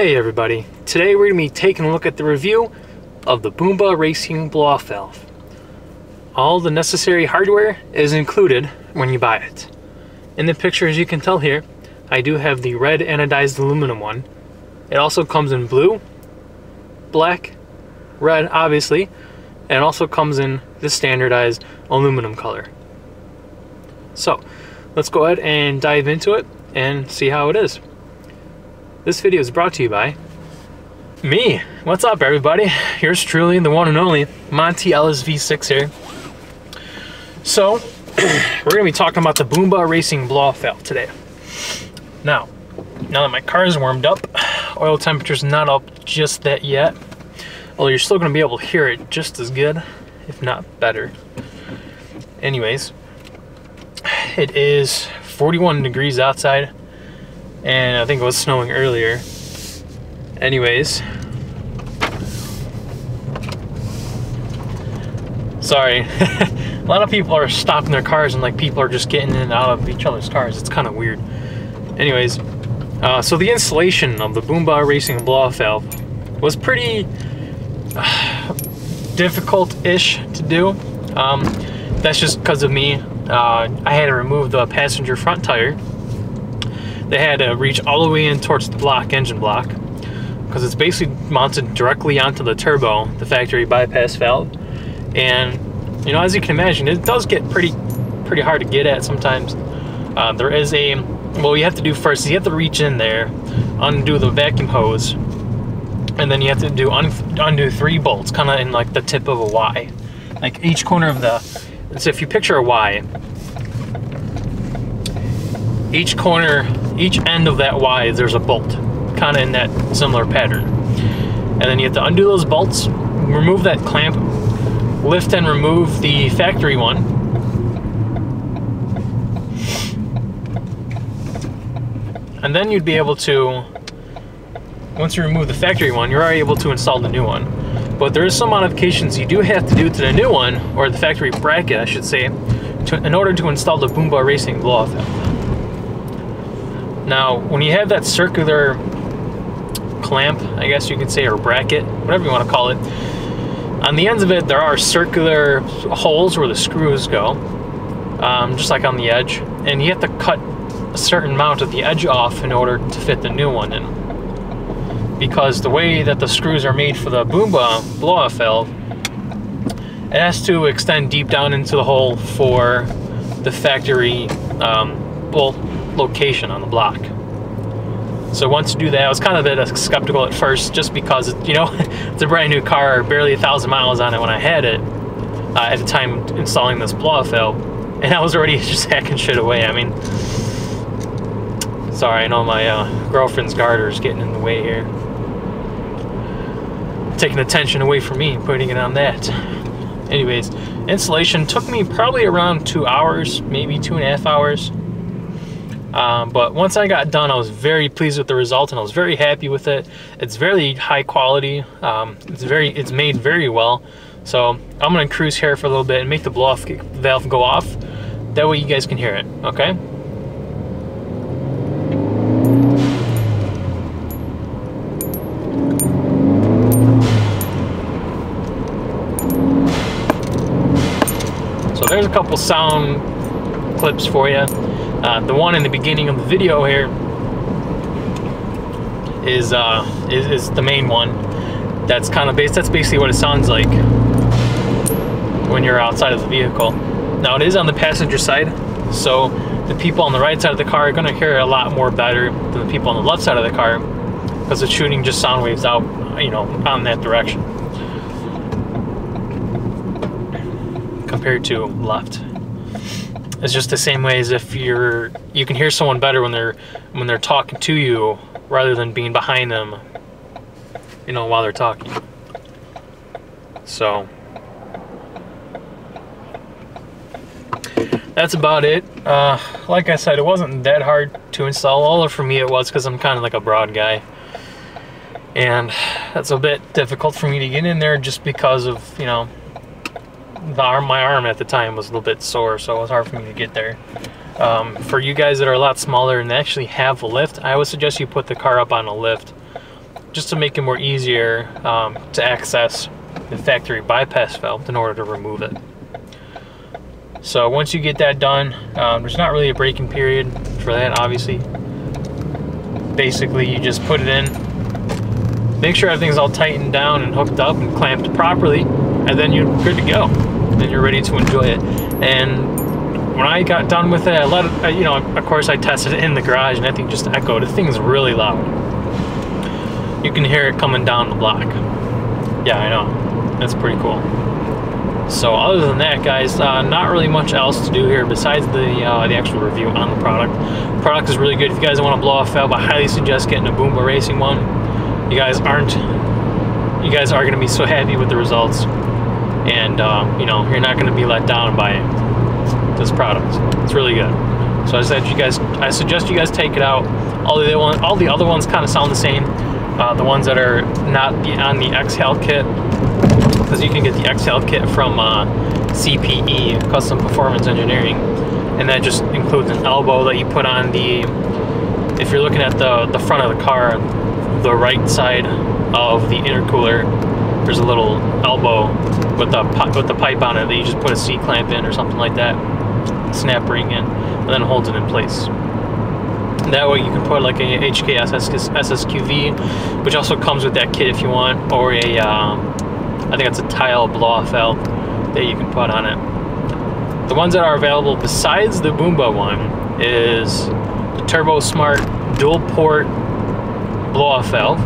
Hey everybody, today we're going to be taking a look at the review of the Boomba Racing blow-off valve. All the necessary hardware is included when you buy it. In the picture, as you can tell here, I do have the red anodized aluminum one. It also comes in blue, black, red obviously, and it also comes in the standardized aluminum color. So let's go ahead and dive into it and see how it is. This video is brought to you by me. What's up everybody? Yours truly, the one and only Monty LSV6 here. So we're going to be talking about the Boomba Racing blow-off valve today. Now that my car is warmed up, oil temperature's not up just that yet, although you're still going to be able to hear it just as good, if not better. Anyways, it is 41 degrees outside, and I think it was snowing earlier. Anyways, sorry. A lot of people are stopping their cars and like people are just getting in and out of each other's cars. It's kind of weird. Anyways, so the installation of the Boomba Racing blow-off valve was pretty difficult-ish to do. That's just because of me. I had to remove the passenger front tire. They had to reach all the way in towards the engine block, because it's basically mounted directly onto the turbo, the factory bypass valve. And you know, as you can imagine, it does get pretty hard to get at sometimes. There is a, well, you have to do first is you have to reach in there, undo the vacuum hose, and then you have to do undo 3 bolts, kind of in like the tip of a Y, like each corner of the. So if you picture a Y, each corner, each end of that Y, there's a bolt, kind of in that similar pattern. And then you have to undo those bolts, remove that clamp, lift and remove the factory one, and then you'd be able to, once you remove the factory one, you're already able to install the new one. But there is some modifications you do have to do to the new one, or the factory bracket I should say, in order to install the Boomba Racing blow-off valve. Now when you have that circular clamp, I guess you could say, or bracket, whatever you want to call it, on the ends of it there are circular holes where the screws go, just like on the edge, and you have to cut a certain amount of the edge off in order to fit the new one in. Because the way that the screws are made for the Boomba blow-off valve, it has to extend deep down into the hole for the factory location on the block. So once you do that, I was kind of a bit skeptical at first, just because, you know, it's a brand new car, barely 1,000 miles on it when I had it at the time installing this blow-off valve, and I was already just hacking shit away. I mean, sorry, I know my girlfriend's garter is getting in the way here, taking attention away from me, putting it on that. Anyways, installation took me probably around 2 hours, maybe 2.5 hours. But once I got done, I was very pleased with the result, and I was very happy with it. It's very high quality. It's made very well. So I'm gonna cruise here for a little bit and make the blow-off valve go off. That way you guys can hear it. Okay. So there's a couple sound clips for you. The one in the beginning of the video here is the main one. That's kind of that's basically what it sounds like when you're outside of the vehicle. Now it is on the passenger side, so the people on the right side of the car are going to hear it a lot more better than the people on the left side of the car, because it's shooting just sound waves out, you know, on that direction compared to left. It's just the same way as if you can hear someone better when they're talking to you rather than being behind them, you know, while they're talking. So that's about it. Like I said, it wasn't that hard to install. Although for me it was, because I'm kind of like a broad guy, and that's a bit difficult for me to get in there just because of, you know, my arm at the time was a little bit sore, so it was hard for me to get there. For you guys that are a lot smaller and actually have a lift, I would suggest you put the car up on a lift. just to make it more easier to access the factory bypass valve in order to remove it. So once you get that done, there's not really a braking period for that, obviously. Basically, you just put it in, make sure everything's all tightened down and hooked up and clamped properly, and then you're good to go. Then you're ready to enjoy it. And when I got done with it, I let it, you know, of course I tested it in the garage, and that thing just echoed. The thing's really loud. You can hear it coming down the block. Yeah, I know. That's pretty cool. So other than that, guys, not really much else to do here besides the actual review on the product. The product is really good. If you guys want to blow off valve, I highly suggest getting a Boomba Racing one. You guys are going to be so happy with the results, and you know, you're not going to be let down by this product. It's really good. So I suggest you guys take it out. All the other ones kind of sound the same. The ones that are not on the Exhale kit, because you can get the Exhale kit from CPE, Custom Performance Engineering, and that just includes an elbow that you put on the, if you're looking at the front of the car, the right side of the intercooler, there's a little elbow with the pipe on it that you just put a C-clamp in or something like that, snap ring in, and then holds it in place. That way you can put like a HK SSQV, which also comes with that kit if you want, or a I think it's a tile blow-off valve that you can put on it. The ones that are available besides the Boomba one is the Turbo Smart dual port blow-off valve.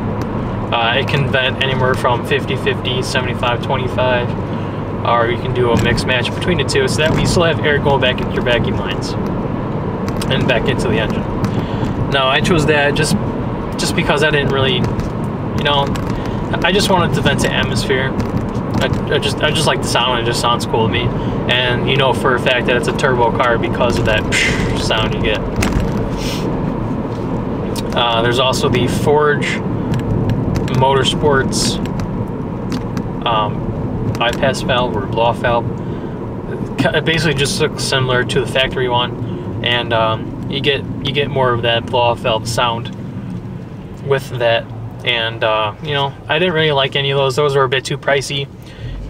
It can vent anywhere from 50-50, 75-25, or you can do a mix match between the two, so that way you still have air going back into your vacuum lines and back into the engine. Now I chose that just because I didn't really, you know, I just wanted to vent to atmosphere. I just like the sound. It just sounds cool to me, and you know for a fact that it's a turbo car because of that sound you get. There's also the Forge Motorsports bypass valve or blow-off valve. It basically just looks similar to the factory one, and you get more of that blow-off valve sound with that. And you know, I didn't really like any of those. Those were a bit too pricey.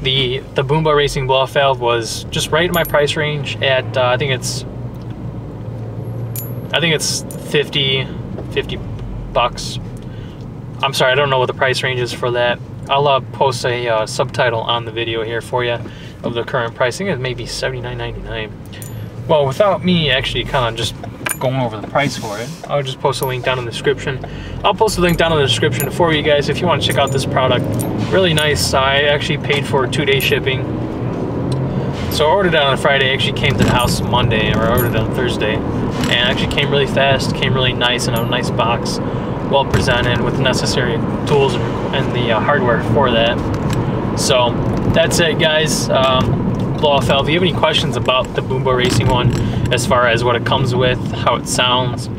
The Boomba Racing blow-off valve was just right in my price range at I think it's 50 bucks. I'm sorry, I don't know what the price range is for that. I'll post a subtitle on the video here for you of the current pricing. It may be $79.99. Well, without me actually kind of just going over the price for it, I'll just post a link down in the description. I'll post a link down in the description for you guys if you want to check out this product. Really nice. I actually paid for 2-day shipping. So I ordered it on Friday. It actually came to the house Monday, or I ordered it on Thursday. And it actually came really fast, came really nice in a nice box, well presented with the necessary tools and the hardware for that. So that's it, guys. Blow-off valve. If you have any questions about the Boomba Racing one, as far as what it comes with, how it sounds,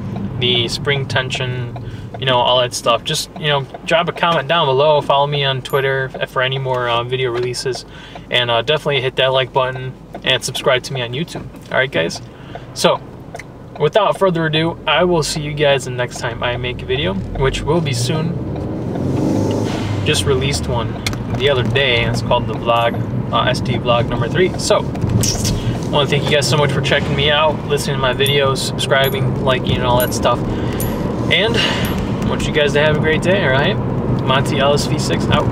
the spring tension, you know, all that stuff, just, you know, drop a comment down below. Follow me on Twitter for any more video releases, and definitely hit that like button and subscribe to me on YouTube. All right, guys. So without further ado, I will see you guys the next time I make a video, which will be soon. Just released one the other day. It's called the vlog, SD vlog number 3. So I want to thank you guys so much for checking me out, listening to my videos, subscribing, liking, and all that stuff. And I want you guys to have a great day, all right? Monty LSV6 out.